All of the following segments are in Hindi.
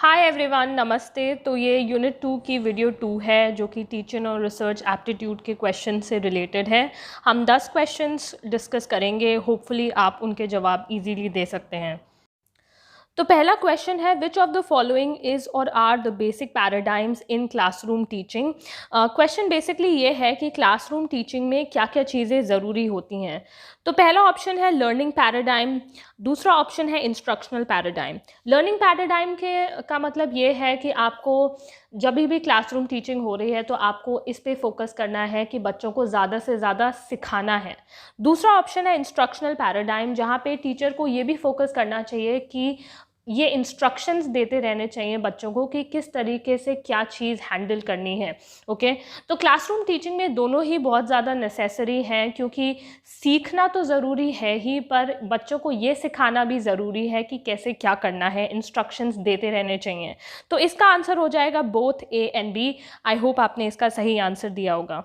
हाय एवरीवन, नमस्ते। तो ये यूनिट 2 की वीडियो 2 है जो कि टीचिंग और रिसर्च एप्टीट्यूड के क्वेश्चन से रिलेटेड है। हम 10 क्वेश्चंस डिस्कस करेंगे। होपफुली आप उनके जवाब इजीली दे सकते हैं। तो पहला क्वेश्चन है, which of the following is or are the basic paradigms in classroom teaching. Question basically ये है कि क्लासरूम टीचिंग में क्या क्या चीज़ें ज़रूरी होती हैं। तो पहला ऑप्शन है लर्निंग पैराडाइम, दूसरा ऑप्शन है इंस्ट्रक्शनल पैराडाइम। लर्निंग पैराडाइम के का मतलब ये है कि आपको जब भी क्लासरूम टीचिंग हो रही है तो आपको इस पे फोकस करना है कि बच्चों को ज़्यादा से ज़्यादा सिखाना है। दूसरा ऑप्शन है इंस्ट्रक्शनल पैराडाइम, जहाँ पे टीचर को ये भी फोकस करना चाहिए कि ये इंस्ट्रक्शंस देते रहने चाहिए बच्चों को कि किस तरीके से क्या चीज़ हैंडल करनी है। ओके, तो क्लासरूम टीचिंग में दोनों ही बहुत ज़्यादा नेसेसरी हैं, क्योंकि सीखना तो ज़रूरी है ही, पर बच्चों को ये सिखाना भी ज़रूरी है कि कैसे क्या करना है। इंस्ट्रक्शंस देते रहने चाहिए। तो इसका आंसर हो जाएगा both A and B. I hope आपने इसका सही आंसर दिया होगा।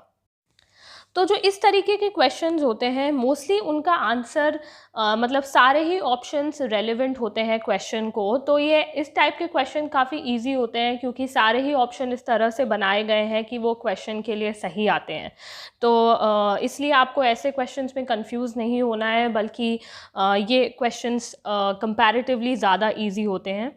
तो जो इस तरीके के क्वेश्चंस होते हैं मोस्टली उनका आंसर मतलब सारे ही ऑप्शंस रेलेवेंट होते हैं क्वेश्चन को। तो ये इस टाइप के क्वेश्चन काफ़ी इजी होते हैं, क्योंकि सारे ही ऑप्शन इस तरह से बनाए गए हैं कि वो क्वेश्चन के लिए सही आते हैं। तो इसलिए आपको ऐसे क्वेश्चंस में कंफ्यूज नहीं होना है, बल्कि ये क्वेश्चंस कंपैरेटिवली ज़्यादा इजी होते हैं।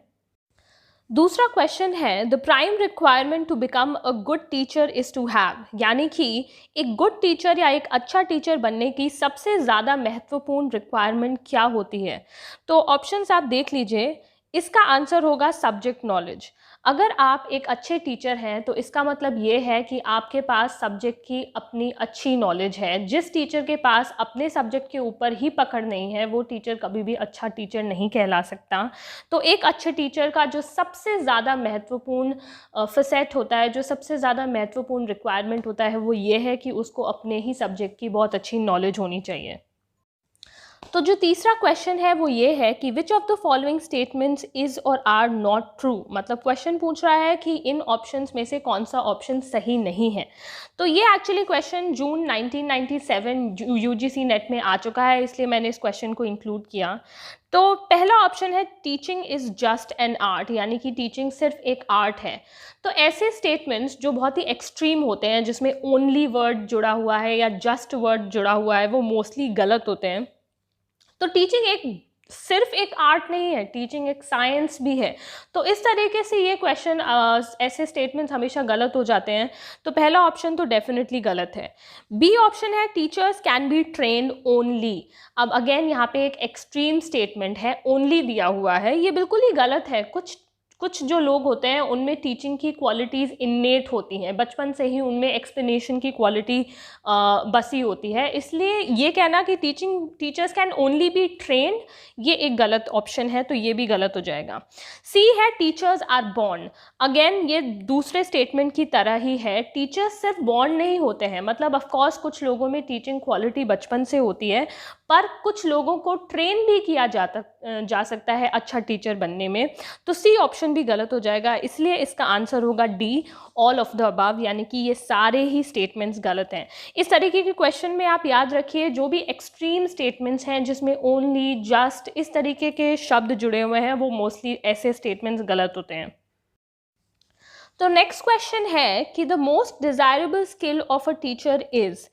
दूसरा क्वेश्चन है, the prime requirement to become a good teacher is to have, यानी कि एक गुड टीचर या एक अच्छा टीचर बनने की सबसे ज़्यादा महत्वपूर्ण रिक्वायरमेंट क्या होती है। तो ऑप्शंस आप देख लीजिए। इसका आंसर होगा सब्जेक्ट नॉलेज। अगर आप एक अच्छे टीचर हैं तो इसका मतलब ये है कि आपके पास सब्जेक्ट की अपनी अच्छी नॉलेज है। जिस टीचर के पास अपने सब्जेक्ट के ऊपर ही पकड़ नहीं है वो टीचर कभी भी अच्छा टीचर नहीं कहला सकता। तो एक अच्छे टीचर का जो सबसे ज़्यादा महत्वपूर्ण फसेट होता है, जो सबसे ज़्यादा महत्वपूर्ण रिक्वायरमेंट होता है, वो ये है कि उसको अपने ही सब्जेक्ट की बहुत अच्छी नॉलेज होनी चाहिए। तो जो तीसरा क्वेश्चन है वो ये है कि विच of the following statements is or are not true. मतलब क्वेश्चन पूछ रहा है कि इन ऑप्शंस में से कौन सा ऑप्शन सही नहीं है। तो ये एक्चुअली क्वेश्चन जून 1997 यूजीसी नेट में आ चुका है, इसलिए मैंने इस क्वेश्चन को इंक्लूड किया। तो पहला ऑप्शन है teaching is just an art, यानी कि टीचिंग सिर्फ एक आर्ट है। तो ऐसे स्टेटमेंट्स जो बहुत ही एक्सट्रीम होते हैं, जिसमें ओनली वर्ड जुड़ा हुआ है या जस्ट वर्ड जुड़ा हुआ है, वो मोस्टली गलत होते हैं। तो टीचिंग एक सिर्फ एक आर्ट नहीं है, टीचिंग एक साइंस भी है। तो इस तरीके से ये क्वेश्चन ऐसे स्टेटमेंट्स हमेशा गलत हो जाते हैं। तो पहला ऑप्शन तो डेफिनेटली गलत है। बी ऑप्शन है teachers can be trained only. अब अगेन यहाँ पे एक एक्सट्रीम स्टेटमेंट है, ओनली दिया हुआ है, ये बिल्कुल ही गलत है। कुछ जो लोग होते हैं उनमें टीचिंग की क्वालिटीज़ इन्नेट होती हैं, बचपन से ही उनमें एक्सप्लेनेशन की क्वालिटी बसी होती है। इसलिए ये कहना कि teachers can only be trained, ये एक गलत ऑप्शन है, तो ये भी गलत हो जाएगा। सी है टीचर्स आर बॉर्न। अगेन ये दूसरे स्टेटमेंट की तरह ही है, टीचर्स सिर्फ बॉर्न नहीं होते हैं। मतलब ऑफकोर्स कुछ लोगों में टीचिंग क्वालिटी बचपन से होती है, पर कुछ लोगों को ट्रेन भी किया जा सकता है अच्छा टीचर बनने में। तो सी ऑप्शन भी गलत हो जाएगा, इसलिए इसका आंसर होगा D, all of the above, यानी कि ये सारे ही स्टेटमेंट्स गलत हैं। इस तरीके के क्वेश्चन में आप याद रखिए, जो भी एक्सट्रीम स्टेटमेंट्स हैं जिसमें ओनली, जस्ट, इस तरीके के शब्द जुड़े हुए हैं, वो मोस्टली ऐसे स्टेटमेंट्स गलत होते हैं। तो नेक्स्ट क्वेश्चन है कि the most desirable skill of a teacher is.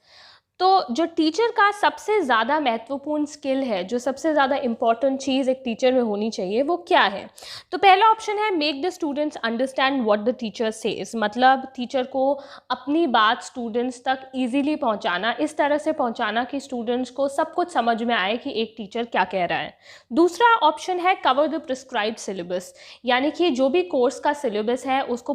तो जो टीचर का सबसे ज़्यादा महत्वपूर्ण स्किल है, जो सबसे ज़्यादा इंपॉर्टेंट चीज़ एक टीचर में होनी चाहिए, वो क्या है। तो पहला ऑप्शन है make the students understand what the teacher says. मतलब टीचर को अपनी बात स्टूडेंट्स तक इजीली पहुंचाना, इस तरह से पहुंचाना कि स्टूडेंट्स को सब कुछ समझ में आए कि एक टीचर क्या कह रहा है। दूसरा ऑप्शन है कवर द प्रिस्क्राइब्ड सिलेबस, यानी कि जो भी कोर्स का सिलेबस है उसको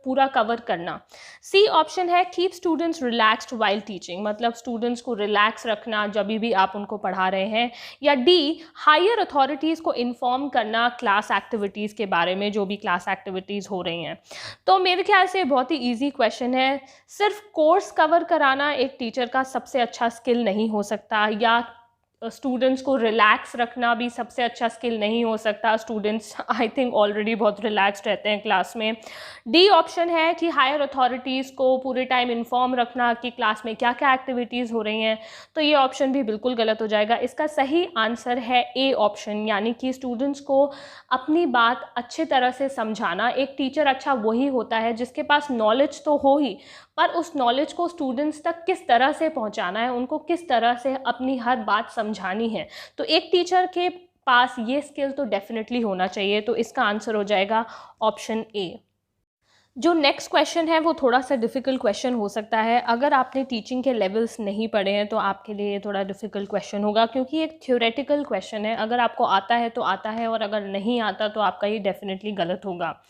पूरा कवर करना। सी ऑप्शन है keep students relaxed while teaching, मतलब स्टूडेंट्स को रिलैक्स रखना जब भी आप उनको पढ़ा रहे हैं। या डी हायर अथॉरिटीज़ को इन्फॉर्म करना क्लास एक्टिविटीज़ के बारे में, जो भी क्लास एक्टिविटीज़ हो रही हैं। तो मेरे ख्याल से बहुत ही इजी क्वेश्चन है। सिर्फ कोर्स कवर कराना एक टीचर का सबसे अच्छा स्किल नहीं हो सकता, या स्टूडेंट्स को रिलैक्स रखना भी सबसे अच्छा स्किल नहीं हो सकता। स्टूडेंट्स आई थिंक ऑलरेडी बहुत रिलैक्स्ड रहते हैं क्लास में। डी ऑप्शन है कि हायर अथॉरिटीज़ को पूरे टाइम इन्फॉर्म रखना कि क्लास में क्या क्या एक्टिविटीज़ हो रही हैं, तो ये ऑप्शन भी बिल्कुल गलत हो जाएगा। इसका सही आंसर है ए ऑप्शन, यानी कि स्टूडेंट्स को अपनी बात अच्छे तरह से समझाना। एक टीचर अच्छा वही होता है जिसके पास नॉलेज तो हो ही, पर उस नॉलेज को स्टूडेंट्स तक किस तरह से पहुंचाना है, उनको किस तरह से अपनी हर बात समझानी है। तो एक टीचर के पास ये स्किल तो डेफिनेटली होना चाहिए। तो इसका आंसर हो जाएगा ऑप्शन ए। जो नेक्स्ट क्वेश्चन है वो थोड़ा सा डिफ़िकल्ट क्वेश्चन हो सकता है। अगर आपने टीचिंग के लेवल्स नहीं पढ़े हैं तो आपके लिए ये थोड़ा डिफ़िकल्ट क्वेश्चन होगा, क्योंकि एक थ्योरेटिकल क्वेश्चन है। अगर आपको आता है तो आता है, और अगर नहीं आता तो आपका ये डेफिनेटली गलत होगा।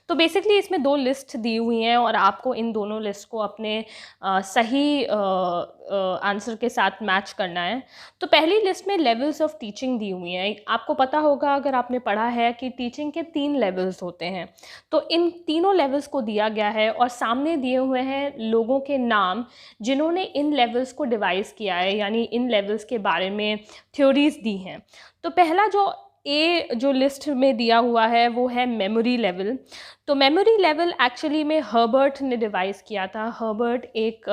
तो बेसिकली इसमें दो लिस्ट दी हुई हैं और आपको इन दोनों लिस्ट को अपने सही आंसर के साथ मैच करना है। तो पहली लिस्ट में लेवल्स ऑफ टीचिंग दी हुई हैं। आपको पता होगा, अगर आपने पढ़ा है, कि टीचिंग के 3 लेवल्स होते हैं। तो इन तीनों लेवल्स को दिया गया है और सामने दिए हुए हैं लोगों के नाम जिन्होंने इन लेवल्स को डिवाइस किया है, यानी इन लेवल्स के बारे में थ्योरीज दी हैं। तो पहला जो लिस्ट में दिया हुआ है वो है मेमोरी लेवल। तो मेमोरी लेवल एक्चुअली में हर्बर्ट ने डिवाइस किया था। हर्बर्ट एक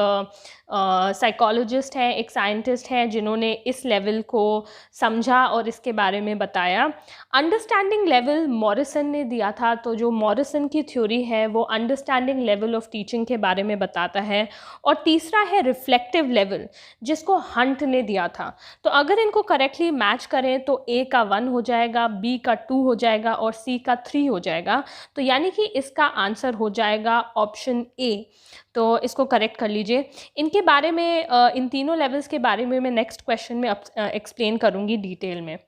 साइकोलॉजिस्ट हैं, एक साइंटिस्ट हैं, जिन्होंने इस लेवल को समझा और इसके बारे में बताया। अंडरस्टैंडिंग लेवल मॉरिसन ने दिया था। तो जो मॉरिसन की थ्योरी है वो अंडरस्टैंडिंग लेवल ऑफ टीचिंग के बारे में बताता है। और तीसरा है रिफ्लेक्टिव लेवल, जिसको हंट ने दिया था। तो अगर इनको करेक्टली मैच करें तो ए का 1 हो जाएगा, बी का 2 हो जाएगा और सी का 3 हो जाएगा। तो यानी कि इसका आंसर हो जाएगा ऑप्शन ए। तो इसको करेक्ट कर लीजिए। इनके बारे में इन तीनों लेवल्स के बारे में मैं नेक्स्ट क्वेश्चन में एक्सप्लेन करूंगी डिटेल में।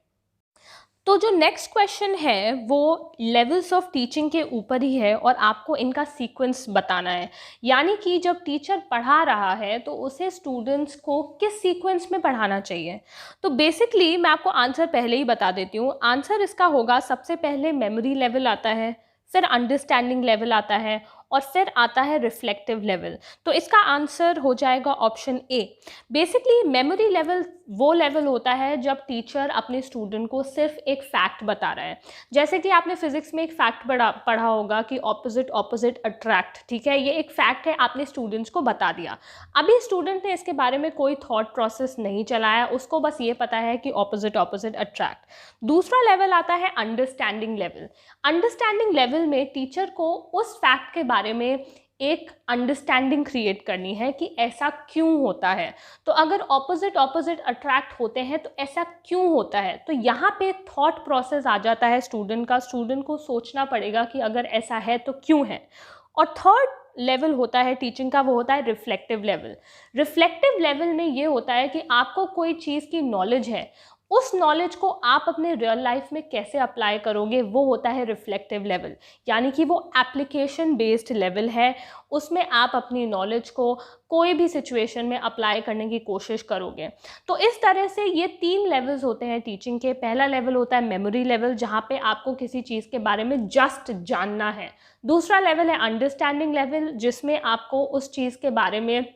तो जो नेक्स्ट क्वेश्चन है वो लेवल्स ऑफ टीचिंग के ऊपर ही है और आपको इनका सीक्वेंस बताना है। यानी कि जब टीचर पढ़ा रहा है तो उसे स्टूडेंट्स को किस सीक्वेंस में पढ़ाना चाहिए। तो बेसिकली मैं आपको आंसर पहले ही बता देती हूँ। आंसर इसका होगा, सबसे पहले मेमोरी लेवल आता है, फिर अंडरस्टैंडिंग लेवल आता है और फिर आता है रिफ्लेक्टिव लेवल। तो इसका आंसर हो जाएगा option A. Basically memory level वो लेवल होता है जब टीचर अपने स्टूडेंट को सिर्फ एक फैक्ट बता रहा है। जैसे कि आपने फिजिक्स में एक फैक्ट पढ़ा होगा कि ऑपोजिट ऑपोजिट अट्रैक्ट, ठीक है, ये एक फैक्ट है, आपने स्टूडेंट्स को बता दिया। अभी स्टूडेंट ने इसके बारे में कोई थॉट प्रोसेस नहीं चलाया, उसको बस ये पता है कि ऑपोजिट ऑपोजिट अट्रैक्ट। दूसरा लेवल आता है अंडरस्टैंडिंग लेवल। अंडरस्टैंडिंग लेवल में टीचर को उस फैक्ट के बारे में एक अंडरस्टैंडिंग क्रिएट करनी है कि ऐसा क्यों होता है। तो अगर ऑपोजिट ऑपोजिट अट्रैक्ट होते हैं तो ऐसा क्यों होता है। तो यहाँ पे थॉट प्रोसेस आ जाता है स्टूडेंट का। स्टूडेंट को सोचना पड़ेगा कि अगर ऐसा है तो क्यों है। और थर्ड लेवल होता है टीचिंग का, वो होता है रिफ्लेक्टिव लेवल। रिफ्लेक्टिव लेवल में ये होता है कि आपको कोई चीज़ की नॉलेज है, उस नॉलेज को आप अपने रियल लाइफ में कैसे अप्लाई करोगे, वो होता है रिफ्लेक्टिव लेवल। यानी कि वो एप्लीकेशन बेस्ड लेवल है। उसमें आप अपनी नॉलेज को कोई भी सिचुएशन में अप्लाई करने की कोशिश करोगे। तो इस तरह से ये 3 लेवल्स होते हैं टीचिंग के। पहला लेवल होता है मेमोरी लेवल, जहाँ पे आपको किसी चीज़ के बारे में जस्ट जानना है। दूसरा लेवल है अंडरस्टैंडिंग लेवल, जिसमें आपको उस चीज़ के बारे में,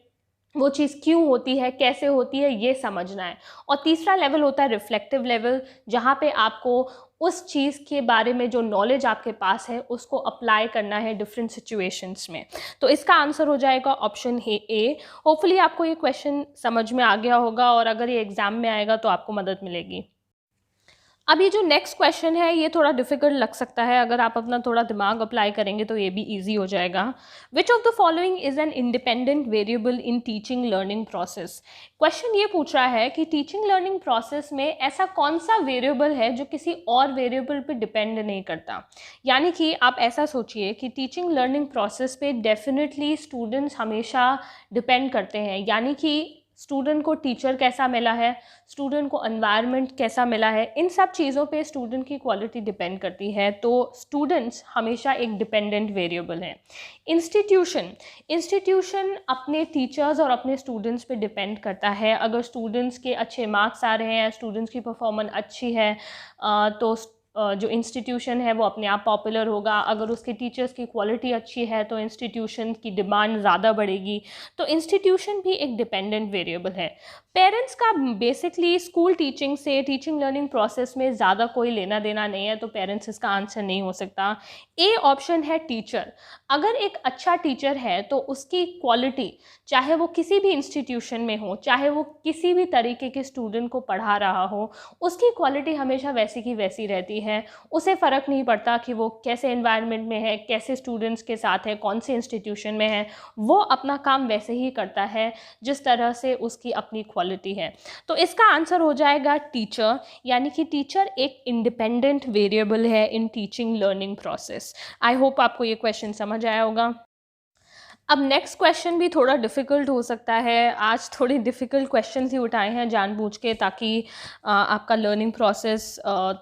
वो चीज़ क्यों होती है, कैसे होती है, ये समझना है। और तीसरा लेवल होता है रिफ्लेक्टिव लेवल, जहाँ पे आपको उस चीज़ के बारे में जो नॉलेज आपके पास है उसको अप्लाई करना है डिफरेंट सिचुएशंस में। तो इसका आंसर हो जाएगा ऑप्शन ए। होपफुली आपको ये क्वेश्चन समझ में आ गया होगा और अगर ये एग्ज़ाम में आएगा तो आपको मदद मिलेगी। अब ये जो नेक्स्ट क्वेश्चन है ये थोड़ा डिफिकल्ट लग सकता है। अगर आप अपना थोड़ा दिमाग अप्लाई करेंगे तो ये भी इजी हो जाएगा। विच of the following is an independent variable in teaching learning process. Question ये पूछ रहा है कि टीचिंग लर्निंग प्रोसेस में ऐसा कौन सा वेरिएबल है जो किसी और वेरिएबल पे डिपेंड नहीं करता। यानी कि आप ऐसा सोचिए कि टीचिंग लर्निंग प्रोसेस पे डेफिनेटली स्टूडेंट्स हमेशा डिपेंड करते हैं। यानी कि स्टूडेंट को टीचर कैसा मिला है, स्टूडेंट को एनवायरनमेंट कैसा मिला है, इन सब चीज़ों पे स्टूडेंट की क्वालिटी डिपेंड करती है। तो स्टूडेंट्स हमेशा एक डिपेंडेंट वेरिएबल है। इंस्टीट्यूशन अपने टीचर्स और अपने स्टूडेंट्स पे डिपेंड करता है। अगर स्टूडेंट्स के अच्छे मार्क्स आ रहे हैं, स्टूडेंट्स की परफॉर्मेंस अच्छी है, तो जो इंस्टीट्यूशन है वो अपने आप पॉपुलर होगा। अगर उसके टीचर्स की क्वालिटी अच्छी है तो इंस्टीट्यूशन की डिमांड ज़्यादा बढ़ेगी। तो इंस्टीट्यूशन भी एक डिपेंडेंट वेरिएबल है। पेरेंट्स का बेसिकली स्कूल टीचिंग से, टीचिंग लर्निंग प्रोसेस में ज़्यादा कोई लेना देना नहीं है, तो पेरेंट्स इसका आंसर नहीं हो सकता। ए ऑप्शन है टीचर। अगर एक अच्छा टीचर है तो उसकी क्वालिटी, चाहे वो किसी भी इंस्टीट्यूशन में हो, चाहे वो किसी भी तरीके के स्टूडेंट को पढ़ा रहा हो, उसकी क्वालिटी हमेशा वैसी की वैसी रहती है। उसे फ़र्क नहीं पड़ता कि वो कैसे एनवायरनमेंट में है, कैसे स्टूडेंट्स के साथ है, कौन से इंस्टीट्यूशन में है, वो अपना काम वैसे ही करता है जिस तरह से उसकी अपनी क्वालिटी है। तो इसका आंसर हो जाएगा टीचर, यानी कि टीचर एक इंडिपेंडेंट वेरिएबल है in teaching learning process. I hope आपको ये क्वेश्चन समझ आया होगा। अब नेक्स्ट क्वेश्चन भी थोड़ा डिफ़िकल्ट हो सकता है। आज थोड़ी डिफ़िकल्ट क्वेश्चंस ही उठाए हैं जानबूझ के, ताकि आपका लर्निंग प्रोसेस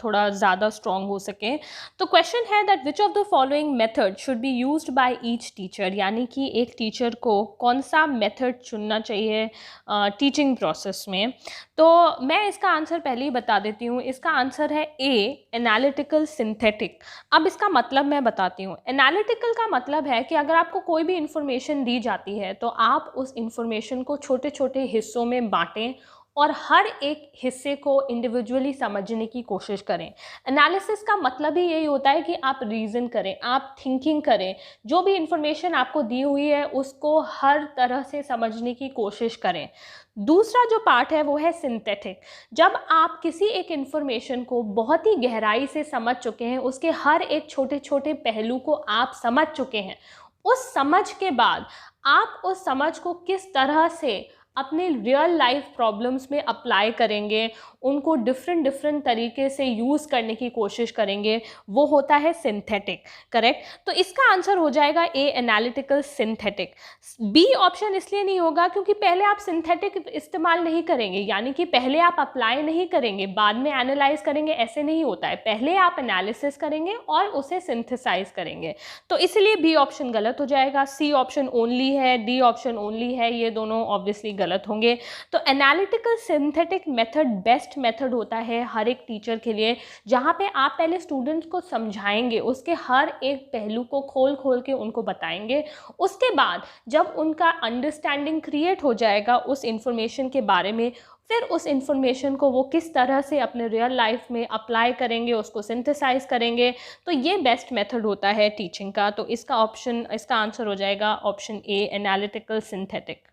थोड़ा ज़्यादा स्ट्रॉन्ग हो सके। तो क्वेश्चन है that which of the following method should be used by each teacher, यानी कि एक टीचर को कौन सा मेथड चुनना चाहिए टीचिंग प्रोसेस में। तो मैं इसका आंसर पहले ही बता देती हूँ। इसका आंसर है ए, एनालिटिकल सिंथेटिक। अब इसका मतलब मैं बताती हूँ। एनालिटिकल का मतलब है कि अगर आपको कोई भी इंफॉर्मेशन दी जाती है तो आप उस इंफॉर्मेशन को छोटे छोटे हिस्सों में बांटें और हर एक हिस्से को इंडिविजुअली समझने की कोशिश करें। एनालिसिस का मतलब ही यही होता है कि आप रीज़न करें, आप थिंकिंग करें, जो भी इंफॉर्मेशन आपको दी हुई है उसको हर तरह से समझने की कोशिश करें। दूसरा जो पार्ट है वो है सिंथेटिक। जब आप किसी एक इंफॉर्मेशन को बहुत ही गहराई से समझ चुके हैं, उसके हर एक छोटे छोटे पहलू को आप समझ चुके हैं, उस समझ के बाद आप उस समझ को किस तरह से अपने रियल लाइफ प्रॉब्लम्स में अप्लाई करेंगे, उनको डिफरेंट तरीके से यूज़ करने की कोशिश करेंगे, वो होता है सिंथेटिक। करेक्ट? तो इसका आंसर हो जाएगा ए, एनालिटिकल सिंथेटिक। बी ऑप्शन इसलिए नहीं होगा क्योंकि पहले आप सिंथेटिक इस्तेमाल नहीं करेंगे, यानी कि पहले आप अप्लाई नहीं करेंगे बाद में एनालाइज करेंगे, ऐसे नहीं होता है। पहले आप एनालिसिस करेंगे और उसे सिंथेसाइज करेंगे। तो इसलिए बी ऑप्शन गलत हो जाएगा। सी ऑप्शन ओनली है, डी ऑप्शन ओनली है, ये दोनों ऑब्वियसली गलत होंगे। तो analytical synthetic method best method होता है हर एक टीचर के लिए, जहाँ पे आप पहले स्टूडेंट्स को समझाएंगे, उसके हर एक पहलू को खोल खोल के उनको बताएंगे। उसके बाद जब उनका अंडरस्टैंडिंग क्रिएट हो जाएगा उस इंफॉर्मेशन के बारे में, फिर उस इंफॉर्मेशन को वो किस तरह से अपने रियल लाइफ में अप्लाई करेंगे, उसको सिंथेसाइज करेंगे। तो ये बेस्ट मेथड होता है टीचिंग का। तो इसका आंसर हो जाएगा ऑप्शन ए, एनालिटिकल सिंथेटिक।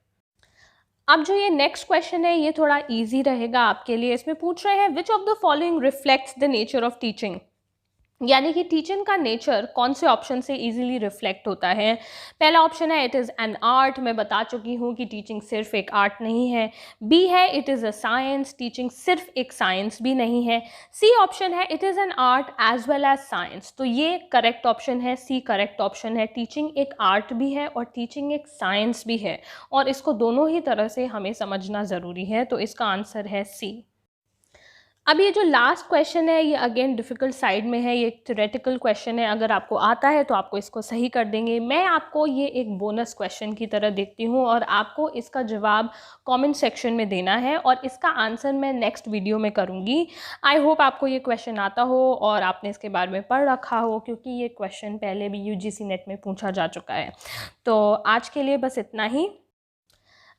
अब जो ये नेक्स्ट क्वेश्चन है ये थोड़ा इजी रहेगा आपके लिए। इसमें पूछ रहे हैं विच of the following reflects the nature of teaching, यानी कि टीचिंग का नेचर कौन से ऑप्शन से इजीली रिफ्लेक्ट होता है। पहला ऑप्शन है इट इज़ एन आर्ट, मैं बता चुकी हूँ कि टीचिंग सिर्फ एक आर्ट नहीं है। बी है it is a science, teaching सिर्फ एक साइंस भी नहीं है। सी ऑप्शन है it is an art as well as science. तो ये करेक्ट ऑप्शन है, सी करेक्ट ऑप्शन है। टीचिंग एक आर्ट भी है और टीचिंग एक साइंस भी है, और इसको दोनों ही तरह से हमें समझना ज़रूरी है। तो इसका आंसर है सी। अब ये जो लास्ट क्वेश्चन है ये अगेन डिफ़िकल्ट साइड में है, ये एक थ्योरेटिकल क्वेश्चन है। अगर आपको आता है तो आपको इसको सही कर देंगे। मैं आपको ये एक बोनस क्वेश्चन की तरह देखती हूँ और आपको इसका जवाब कमेंट सेक्शन में देना है और इसका आंसर मैं नेक्स्ट वीडियो में करूँगी। आई होप आपको ये क्वेश्चन आता हो और आपने इसके बारे में पढ़ रखा हो, क्योंकि ये क्वेश्चन पहले भी UGC नेट में पूछा जा चुका है। तो आज के लिए बस इतना ही।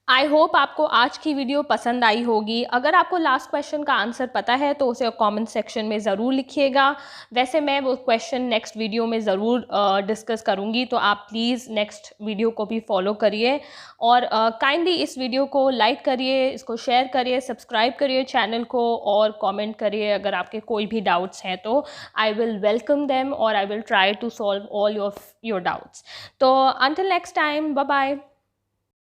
आई होप आपको आज की वीडियो पसंद आई होगी। अगर आपको लास्ट क्वेश्चन का आंसर पता है तो उसे कमेंट सेक्शन में ज़रूर लिखिएगा। वैसे मैं वो क्वेश्चन नेक्स्ट वीडियो में ज़रूर डिस्कस करूँगी, तो आप प्लीज़ नेक्स्ट वीडियो को भी फॉलो करिए और काइंडली इस वीडियो को लाइक करिए, इसको शेयर करिए, सब्सक्राइब करिए चैनल को और कमेंट करिए। अगर आपके कोई भी डाउट्स हैं तो आई विल वेलकम देम और I will try to solve all your doubts. तो until next time, bye bye.